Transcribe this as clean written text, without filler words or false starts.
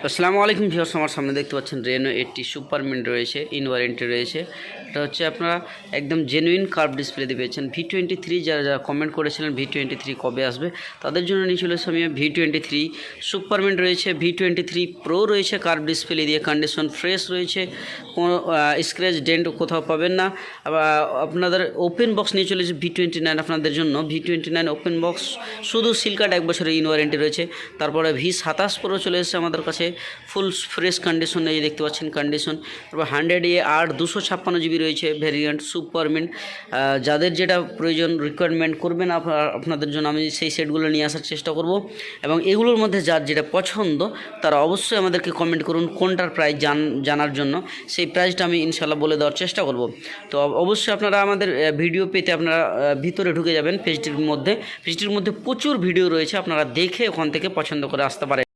আসসালামু আলাইকুম ভিউয়ার্স, আমার সামনে দেখতে পাচ্ছেন রেনো 80 সুপার মিন্ট রয়েছে, ইন ওয়ারেন্টি রয়েছে। এটা হচ্ছে আপনারা একদম জেনুইন কার্ভ ডিসপ্লে দিয়ে পেয়েছেন। V23 যারা যারা কমেন্ট করেছিলেন V23 কবে আসবে তাদের জন্য নিয়ে চলে এসেছি আমি। V23 সুপার মিন্ট রয়েছে, V23 প্রো রয়েছে, কার্ভ ডিসপ্লে দিয়ে, কন্ডিশন ফ্রেশ রয়েছে, কোনো স্ক্র্যাচ ডেন্ট কোথাও পাবেন না। আবার আপনাদের ওপেন বক্স নিয়ে চলেছে V29 আপনাদের জন্য। V29 ওপেন বক্স, শুধু সিল কার্ড 1 বছরের ইন ওয়ারেন্টি রয়েছে। তারপরে V27 প্রো চলে এসেছে আমাদের কাছে, ফুল ফ্রেশ কন্ডিশন, এই দেখতে পাচ্ছেন কন্ডিশন। তারপর 100 256 জিবি রয়েছে ভেরিয়েন্ট সুপার মিন্ট। যাদের যেটা প্রয়োজন রিকোয়ারমেন্ট করবেন আপনাদের জন্য আমি সেই সেটগুলো নিয়ে আসার চেষ্টা করব। এবং এগুলোর মধ্যে যার যেটা পছন্দ তারা অবশ্যই আমাদেরকে কমেন্ট করুন কোনটার প্রাইস জানার জন্য, সেই প্রাইসটা আমি ইনশাল্লাহ বলে দেওয়ার চেষ্টা করব। তো অবশ্যই আপনারা আমাদের ভিডিও পেতে আপনারা ভিতরে ঢুকে যাবেন পেজটির মধ্যে। পেজটির মধ্যে প্রচুর ভিডিও রয়েছে, আপনারা দেখে ওখান থেকে পছন্দ করে আসতে পারেন।